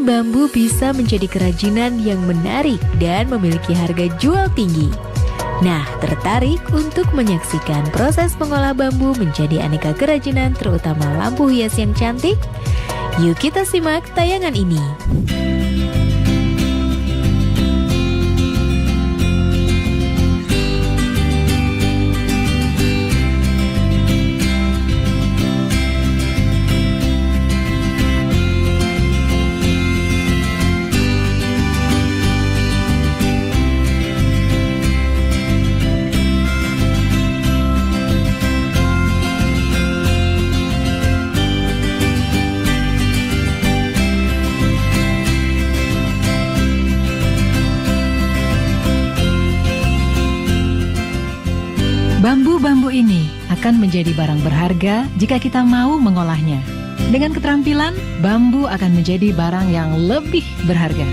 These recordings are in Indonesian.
bambu bisa menjadi kerajinan yang menarik dan memiliki harga jual tinggi. Nah, tertarik untuk menyaksikan proses mengolah bambu menjadi aneka kerajinan terutama lampu hias yang cantik? Yuk kita simak tayangan ini. Bambu-bambu ini akan menjadi barang berharga jika kita mau mengolahnya. Dengan keterampilan, bambu akan menjadi barang yang lebih berharga.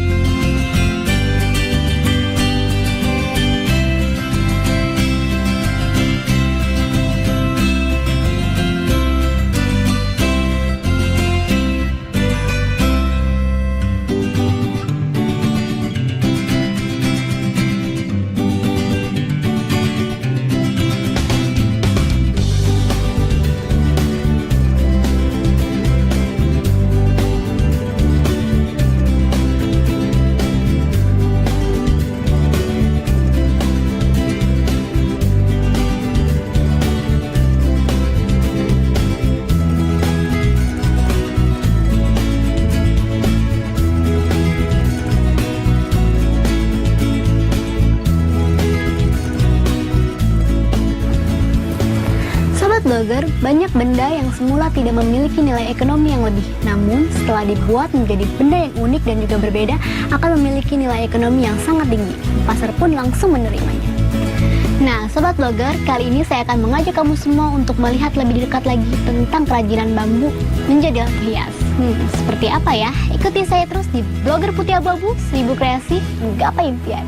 Blogger, banyak benda yang semula tidak memiliki nilai ekonomi yang lebih, namun setelah dibuat menjadi benda yang unik dan juga berbeda, akan memiliki nilai ekonomi yang sangat tinggi. Pasar pun langsung menerimanya. Nah, Sobat Blogger, kali ini saya akan mengajak kamu semua untuk melihat lebih dekat lagi tentang kerajinan bambu menjadi lampu hias. Seperti apa ya? Ikuti saya terus di Blogger Putih Abu-Abu, 1000 kreasi, gapai impian.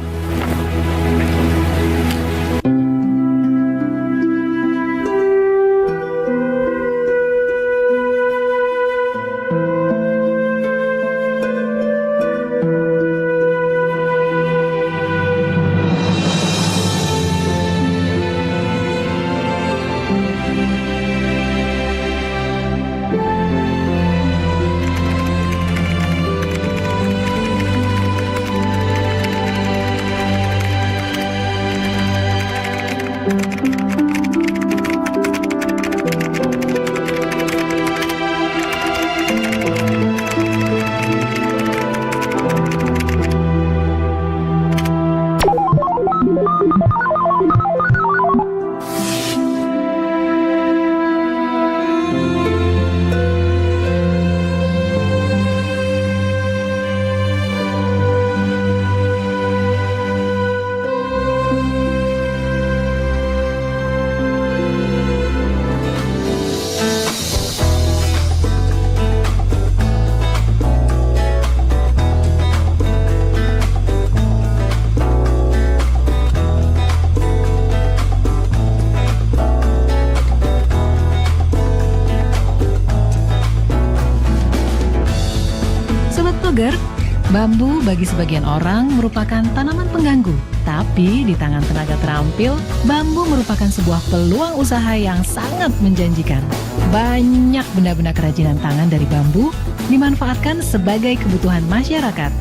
Bambu bagi sebagian orang merupakan tanaman pengganggu, tapi di tangan tenaga terampil, bambu merupakan sebuah peluang usaha yang sangat menjanjikan. Banyak benda-benda kerajinan tangan dari bambu dimanfaatkan sebagai kebutuhan masyarakat.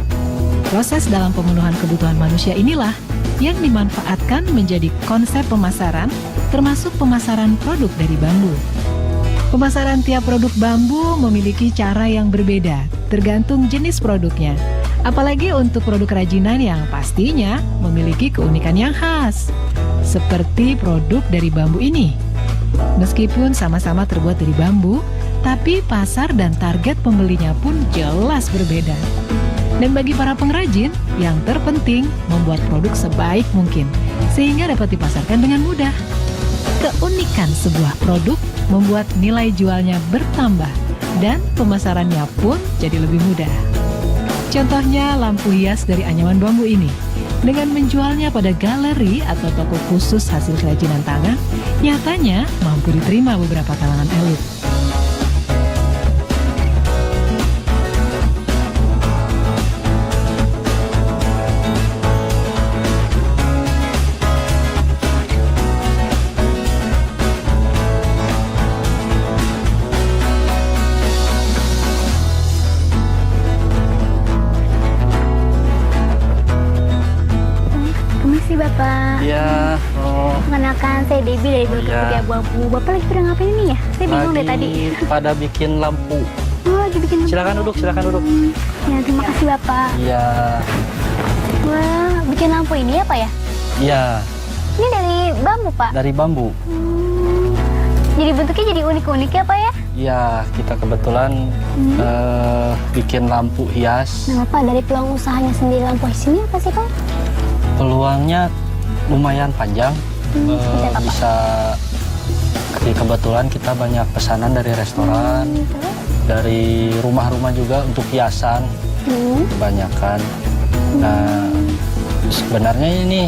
Proses dalam pemenuhan kebutuhan manusia inilah yang dimanfaatkan menjadi konsep pemasaran, termasuk pemasaran produk dari bambu. Pemasaran tiap produk bambu memiliki cara yang berbeda, tergantung jenis produknya. Apalagi untuk produk kerajinan yang pastinya memiliki keunikan yang khas. Seperti produk dari bambu ini. Meskipun sama-sama terbuat dari bambu, tapi pasar dan target pembelinya pun jelas berbeda. Dan bagi para pengrajin, yang terpenting membuat produk sebaik mungkin, sehingga dapat dipasarkan dengan mudah. Keunikan sebuah produk membuat nilai jualnya bertambah, dan pemasarannya pun jadi lebih mudah. Contohnya lampu hias dari anyaman bambu ini. Dengan menjualnya pada galeri atau toko khusus hasil kerajinan tangan, nyatanya mampu diterima beberapa kalangan elit. saya Debbie dari Blogger Iya. Putih Abu-Abu. Bapak lagi pada ngapain ini ya? Saya bingung dari tadi. pada bikin lampu. Oh, lagi bikin lampu. Silakan duduk, silakan duduk. Ya, terima kasih Bapak. Iya, Wah, bikin lampu ini apa ya? iya, Ini dari bambu, Pak. dari bambu. Jadi bentuknya jadi unik-unik ya, Pak ya? Iya, kita kebetulan bikin lampu hias. Nah, Bapak, dari peluang usahanya sendiri lampu hias ini apa sih, Pak? Peluangnya lumayan panjang. Seperti apa, Pak? Bisa kebetulan kita banyak pesanan dari restoran, Terus? dari rumah-rumah juga untuk hiasan kebanyakan. Nah, sebenarnya ini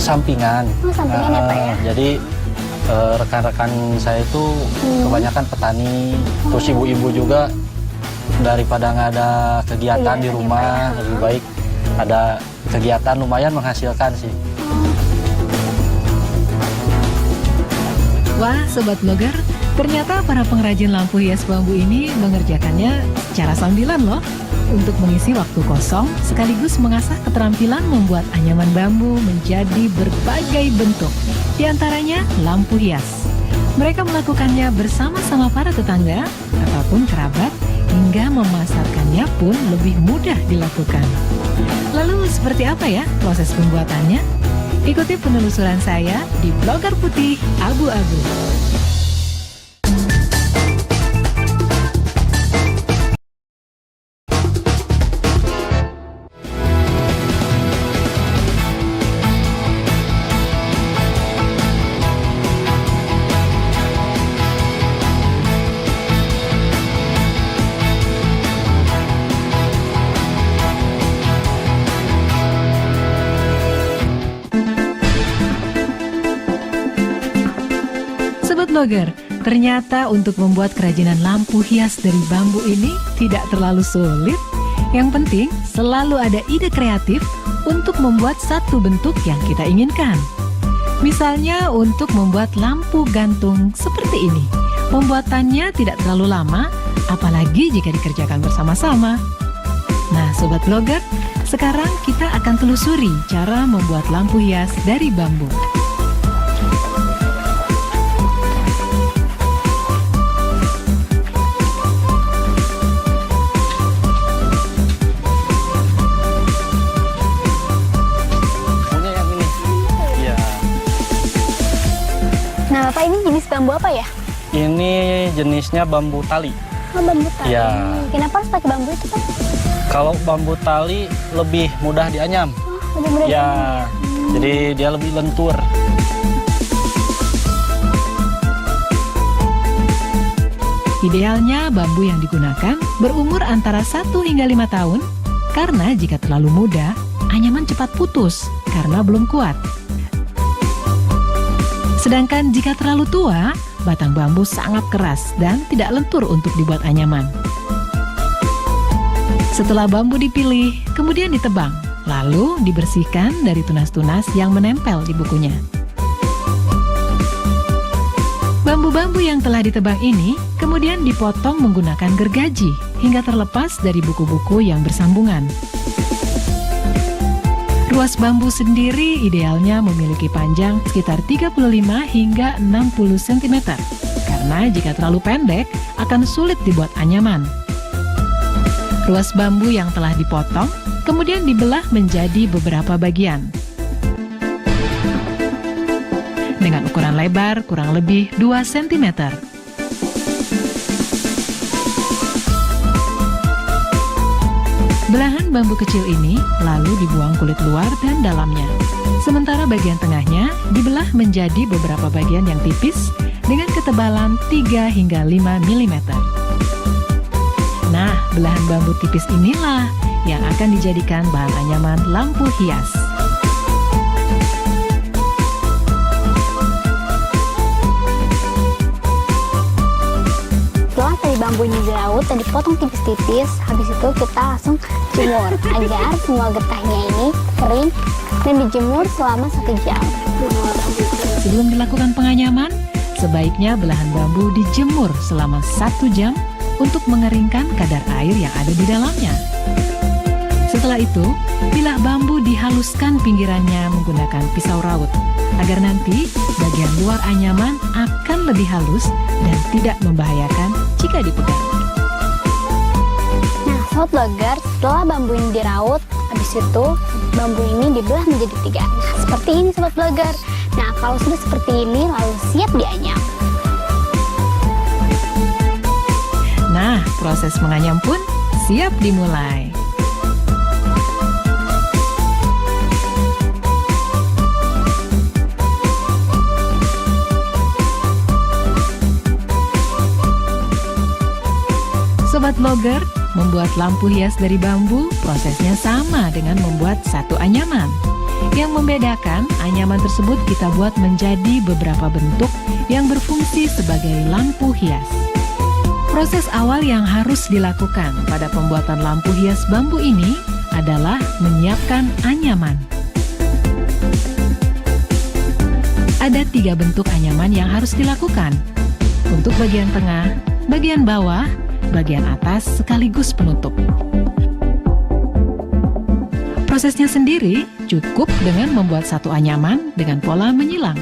sampingan. Oh, sampingan ya, Pak ya? Jadi rekan-rekan saya itu kebanyakan petani, terus ibu-ibu juga daripada nggak ada kegiatan di rumah, lebih baik ada kegiatan lumayan menghasilkan sih. Wah, Sobat Blogger, ternyata para pengrajin lampu hias bambu ini mengerjakannya secara sambilan loh. Untuk mengisi waktu kosong, sekaligus mengasah keterampilan membuat anyaman bambu menjadi berbagai bentuk. Di antaranya lampu hias. Mereka melakukannya bersama-sama para tetangga ataupun kerabat, hingga memasarkannya pun lebih mudah dilakukan. Lalu seperti apa ya proses pembuatannya? Ikuti penelusuran saya di Blogger Putih Abu-Abu. Sobat Blogger, ternyata untuk membuat kerajinan lampu hias dari bambu ini tidak terlalu sulit. Yang penting selalu ada ide kreatif untuk membuat satu bentuk yang kita inginkan. Misalnya untuk membuat lampu gantung seperti ini. Pembuatannya tidak terlalu lama, apalagi jika dikerjakan bersama-sama. Nah, Sobat Blogger, sekarang kita akan telusuri cara membuat lampu hias dari bambu. Punya yang ini. Iya. Nah, Bapak, ini jenis bambu apa ya? Ini jenisnya bambu tali. Oh, bambu tali. Iya. Kenapa harus pakai bambu itu, Pak? Kalau bambu tali lebih mudah dianyam. Oh, lebih mudah Ya, dianyam. jadi dia lebih lentur. Idealnya bambu yang digunakan berumur antara 1 hingga 5 tahun, karena jika terlalu muda, anyaman cepat putus karena belum kuat. Sedangkan jika terlalu tua, batang bambu sangat keras dan tidak lentur untuk dibuat anyaman. Setelah bambu dipilih, kemudian ditebang, lalu dibersihkan dari tunas-tunas yang menempel di bukunya. Bambu-bambu yang telah ditebang ini kemudian dipotong menggunakan gergaji hingga terlepas dari buku-buku yang bersambungan. Ruas bambu sendiri idealnya memiliki panjang sekitar 35 hingga 60 cm, karena jika terlalu pendek akan sulit dibuat anyaman. Ruas bambu yang telah dipotong kemudian dibelah menjadi beberapa bagian. Dengan ukuran lebar kurang lebih 2 cm. Belahan bambu kecil ini lalu dibuang kulit luar dan dalamnya. Sementara bagian tengahnya dibelah menjadi beberapa bagian yang tipis dengan ketebalan 3 hingga 5 mm. Nah, belahan bambu tipis inilah yang akan dijadikan bahan anyaman lampu hias. Setelah tadi bambunya dilaut dan dipotong tipis-tipis, habis itu kita langsung jemur agar semua getahnya ini kering dan dijemur selama 1 jam. Sebelum dilakukan penganyaman, sebaiknya belahan bambu dijemur selama 1 jam untuk mengeringkan kadar air yang ada di dalamnya. Setelah itu, bilah bambu dihaluskan pinggirannya menggunakan pisau raut agar nanti bagian luar anyaman akan lebih halus dan tidak membahayakan jika dipegang. Nah, Sobat Blogger, setelah bambu ini diraut, habis itu bambu ini dibelah menjadi 3. Nah, seperti ini Sobat Blogger. Nah, kalau sudah seperti ini, lalu siap dianyam. Nah, proses menganyam pun siap dimulai. Sobat Blogger, membuat lampu hias dari bambu prosesnya sama dengan membuat satu anyaman. Yang membedakan, anyaman tersebut kita buat menjadi beberapa bentuk yang berfungsi sebagai lampu hias. Proses awal yang harus dilakukan pada pembuatan lampu hias bambu ini adalah menyiapkan anyaman. Ada 3 bentuk anyaman yang harus dilakukan. Untuk bagian tengah, bagian bawah, bagian atas sekaligus penutup. Prosesnya sendiri cukup dengan membuat satu anyaman dengan pola menyilang.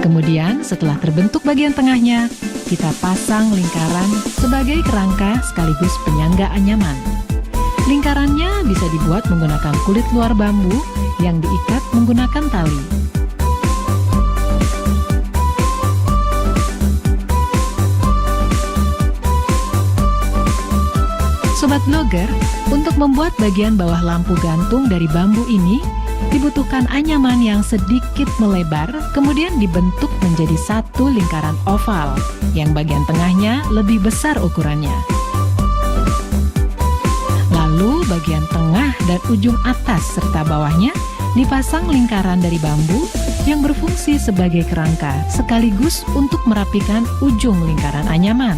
Kemudian setelah terbentuk bagian tengahnya, kita pasang lingkaran sebagai kerangka sekaligus penyangga anyaman. Lingkarannya bisa dibuat menggunakan kulit luar bambu yang diikat menggunakan tali. Sobat Blogger, untuk membuat bagian bawah lampu gantung dari bambu ini, dibutuhkan anyaman yang sedikit melebar, kemudian dibentuk menjadi satu lingkaran oval, yang bagian tengahnya lebih besar ukurannya. Lalu bagian tengah dan ujung atas serta bawahnya dipasang lingkaran dari bambu yang berfungsi sebagai kerangka, sekaligus untuk merapikan ujung lingkaran anyaman.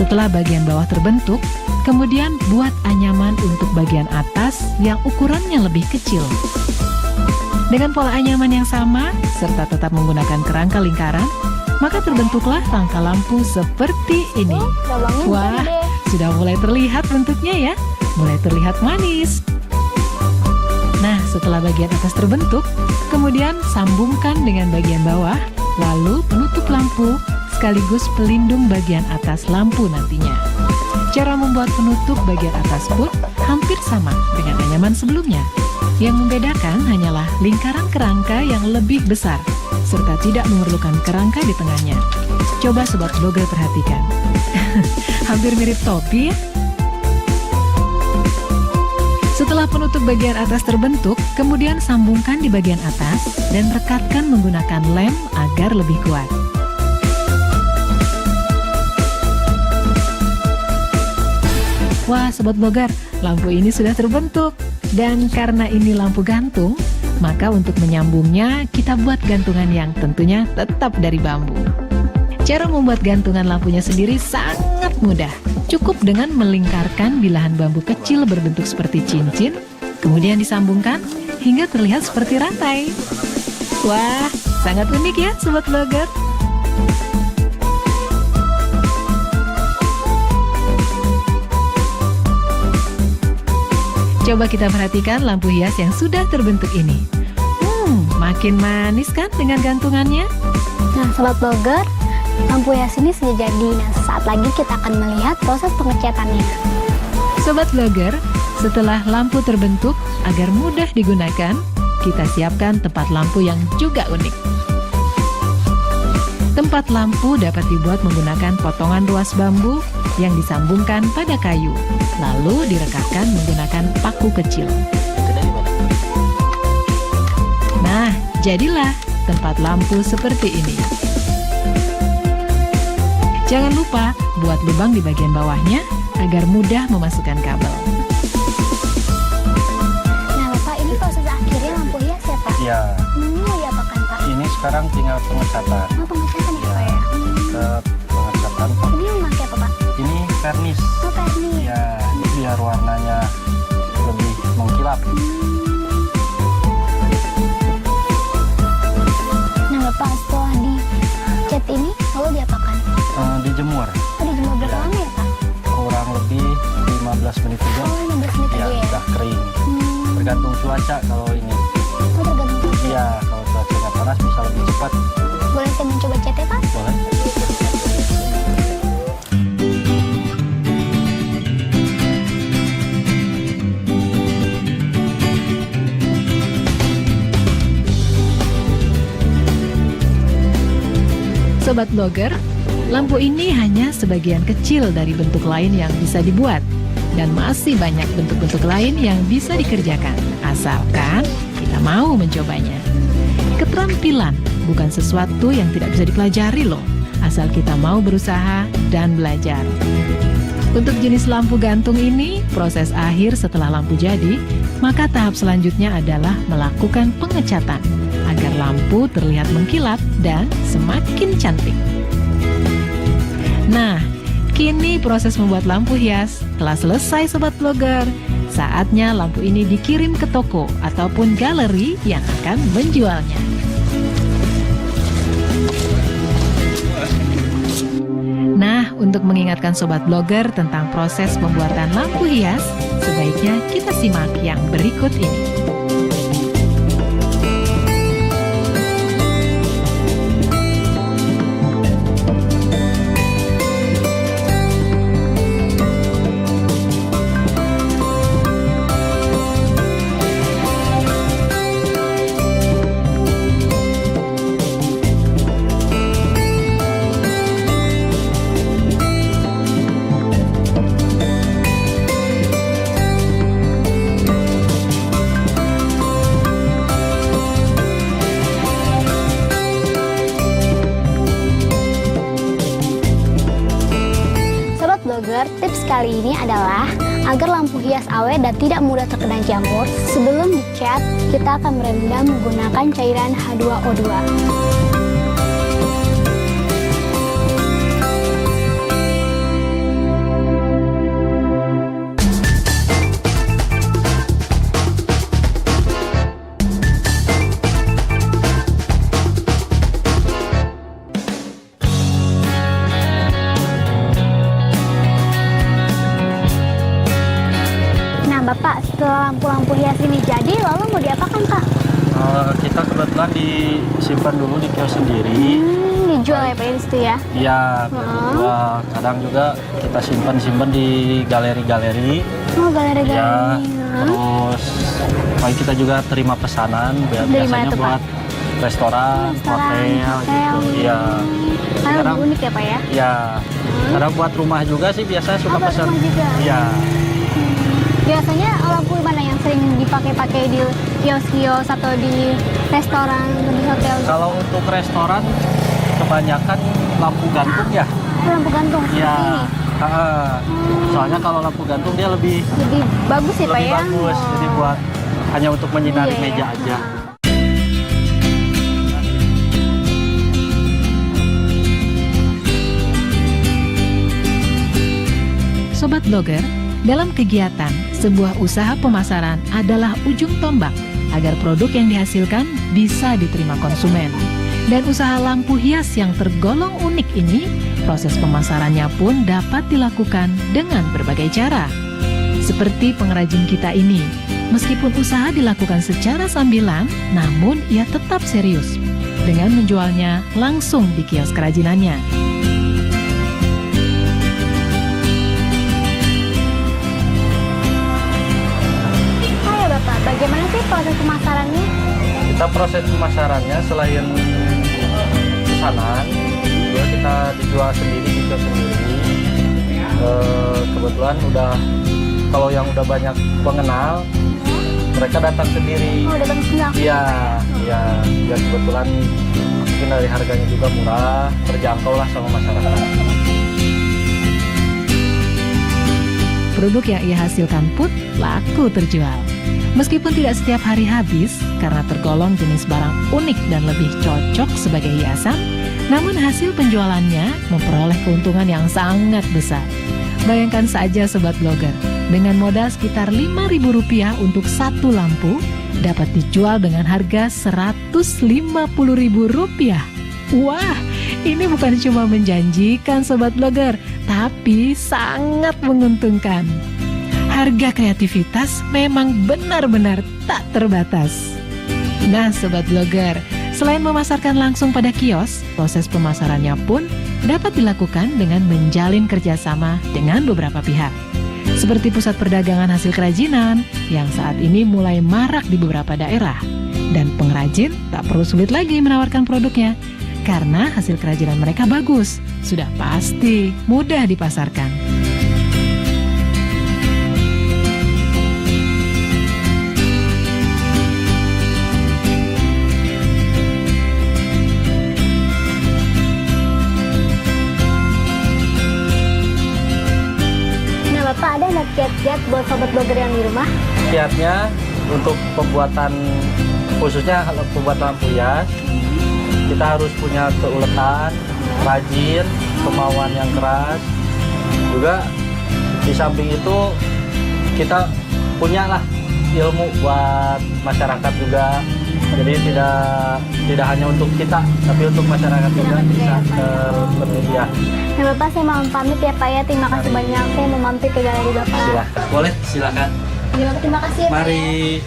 Setelah bagian bawah terbentuk, kemudian buat anyaman untuk bagian atas yang ukurannya lebih kecil. Dengan pola anyaman yang sama, serta tetap menggunakan kerangka lingkaran, maka terbentuklah rangka lampu seperti ini. Wah, sudah mulai terlihat bentuknya ya, mulai terlihat manis. Nah, setelah bagian atas terbentuk, kemudian sambungkan dengan bagian bawah, lalu penutup lampu, sekaligus pelindung bagian atas lampu nantinya. Cara membuat penutup bagian atas pun hampir sama dengan anyaman sebelumnya. Yang membedakan hanyalah lingkaran kerangka yang lebih besar, serta tidak memerlukan kerangka di tengahnya. Coba Sobat Blogger perhatikan. Hampir mirip topi ya? Setelah penutup bagian atas terbentuk, kemudian sambungkan di bagian atas dan rekatkan menggunakan lem agar lebih kuat. Wah, Sobat Blogger, lampu ini sudah terbentuk. Dan karena ini lampu gantung, maka untuk menyambungnya kita buat gantungan yang tentunya tetap dari bambu. Cara membuat gantungan lampunya sendiri sangat mudah. Cukup dengan melingkarkan bilahan bambu kecil berbentuk seperti cincin, kemudian disambungkan hingga terlihat seperti rantai. Wah, sangat unik ya Sobat Blogger. Coba kita perhatikan lampu hias yang sudah terbentuk ini. Makin manis kan dengan gantungannya? Nah, Sobat Blogger, lampu hias ini sudah jadi. Nah, saat lagi kita akan melihat proses pengecatannya. Sobat Blogger, setelah lampu terbentuk, agar mudah digunakan, kita siapkan tempat lampu yang juga unik. Tempat lampu dapat dibuat menggunakan potongan ruas bambu yang disambungkan pada kayu, lalu direkatkan menggunakan paku kecil. Nah, jadilah tempat lampu seperti ini. Jangan lupa buat lubang di bagian bawahnya agar mudah memasukkan kabel. Nah, Bapak, ini proses akhirnya lampu hias ya, Pak? Iya, Mau diapakan, Pak? ini sekarang tinggal pengecatan. Oh, pengecatan ya, Pak ya? Pengecatan. Ini memakai apa, Pak? Ini vernis. Oh, vernis. Ya, biar warnanya lebih mengkilap. Nah, Bapak, setelah dicat ini, lalu diapakan? Dijemur. Oh, dijemur berapa lama ya, Pak? Kurang lebih 15 menit juga. Oh, 15 menit Ya, aja ya? udah kering. Tergantung cuaca kalau ini. Sobat Blogger, lampu ini hanya sebagian kecil dari bentuk lain yang bisa dibuat. Dan masih banyak bentuk-bentuk lain yang bisa dikerjakan, asalkan kita mau mencobanya. Keterampilan bukan sesuatu yang tidak bisa dipelajari loh, asal kita mau berusaha dan belajar. Untuk jenis lampu gantung ini, proses akhir setelah lampu jadi, maka tahap selanjutnya adalah melakukan pengecatan agar lampu terlihat mengkilap dan semakin cantik. Nah, kini proses membuat lampu hias telah selesai Sobat Blogger. Saatnya lampu ini dikirim ke toko ataupun galeri yang akan menjualnya. Nah, untuk mengingatkan Sobat Blogger tentang proses pembuatan lampu hias, sebaiknya kita simak yang berikut ini. Blogger, tips kali ini adalah agar lampu hias awet dan tidak mudah terkena jamur. Sebelum dicat, kita akan merendam menggunakan cairan H2O2. Bapak, setelah lampu-lampu hias ini jadi, lalu mau diapakan, Pak? Kita kebetulan disimpan dulu di kios sendiri. Dijual ya, Pak, di situ ya? Iya, dijual. Kadang juga kita simpan di galeri-galeri. Oh, galeri-galeri. Ya, terus paling kita juga terima pesanan, biasanya buat restoran, hotel gitu. Iya. Karena lebih unik ya, Pak ya? Iya. Kadang buat rumah juga sih biasanya suka pesan. Iya. Biasanya lampu mana yang sering dipakai-pakai di kios-kios atau di restoran, di hotel? Kalau untuk restoran, kebanyakan lampu gantung ya. Lampu gantung seperti ini? Soalnya kalau lampu gantung dia lebih bagus ya, Pak ya? Lebih bagus, jadi buat hanya untuk menyinari meja aja. Sobat Blogger, dalam kegiatan, sebuah usaha pemasaran adalah ujung tombak agar produk yang dihasilkan bisa diterima konsumen. Dan usaha lampu hias yang tergolong unik ini, proses pemasarannya pun dapat dilakukan dengan berbagai cara. Seperti pengrajin kita ini, meskipun usaha dilakukan secara sambilan, namun ia tetap serius dengan menjualnya langsung di kios kerajinannya. Bagaimana sih proses pemasarannya? Kita proses pemasarannya selain pesanan, juga kita dijual sendiri, dijual sendiri. Kebetulan kalau yang udah banyak pengenal, mereka datang sendiri. Oh, datang sendiri? Iya, iya. Ya kebetulan mungkin dari harganya juga murah, terjangkau lah sama masyarakat. Produk yang ia hasilkan pun laku terjual. Meskipun tidak setiap hari habis karena tergolong jenis barang unik dan lebih cocok sebagai hiasan, namun hasil penjualannya memperoleh keuntungan yang sangat besar. Bayangkan saja Sobat Blogger, dengan modal sekitar Rp5.000 untuk satu lampu, dapat dijual dengan harga Rp150.000. Wah, ini bukan cuma menjanjikan Sobat Blogger, tapi sangat menguntungkan. Harga kreativitas memang benar-benar tak terbatas. Nah Sobat Blogger, selain memasarkan langsung pada kios, proses pemasarannya pun dapat dilakukan dengan menjalin kerjasama dengan beberapa pihak. Seperti pusat perdagangan hasil kerajinan yang saat ini mulai marak di beberapa daerah. Dan pengrajin tak perlu sulit lagi menawarkan produknya, karena hasil kerajinan mereka bagus. Sudah pasti mudah dipasarkan. Nah Bapak, ada nggak kiat-kiat buat sobat blogger yang di rumah? Kiatnya untuk pembuatan, khususnya kalau pembuatan lampu hias, kita harus punya keuletan, rajin, kemauan yang keras. Juga di samping itu kita punya lah ilmu buat masyarakat juga. Jadi tidak hanya untuk kita, tapi untuk masyarakat juga bisa terpenuhi. Nah Bapak, saya mau pamit ya Pak ya. Terima kasih banyak. Saya mau mampir ke galeri Bapak. Silahkan. Boleh, silakan. Ya, Bapak, terima kasih ya Pak. Mari.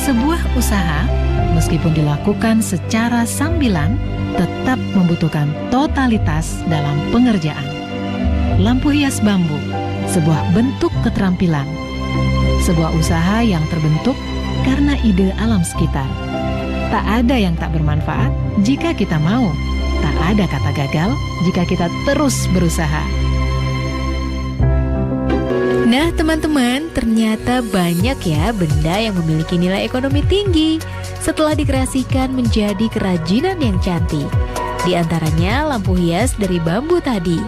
Sebuah usaha, meskipun dilakukan secara sambilan, tetap membutuhkan totalitas dalam pengerjaan. Lampu hias bambu, sebuah bentuk keterampilan. Sebuah usaha yang terbentuk karena ide alam sekitar. Tak ada yang tak bermanfaat jika kita mau. Tak ada kata gagal jika kita terus berusaha. Nah teman-teman, ternyata banyak ya benda yang memiliki nilai ekonomi tinggi setelah dikreasikan menjadi kerajinan yang cantik. Di antaranya lampu hias dari bambu tadi.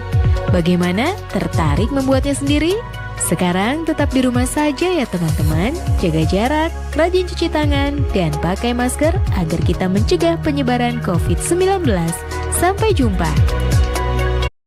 Bagaimana? Tertarik membuatnya sendiri? Sekarang tetap di rumah saja ya teman-teman. Jaga jarak, rajin cuci tangan, dan pakai masker agar kita mencegah penyebaran COVID-19. Sampai jumpa.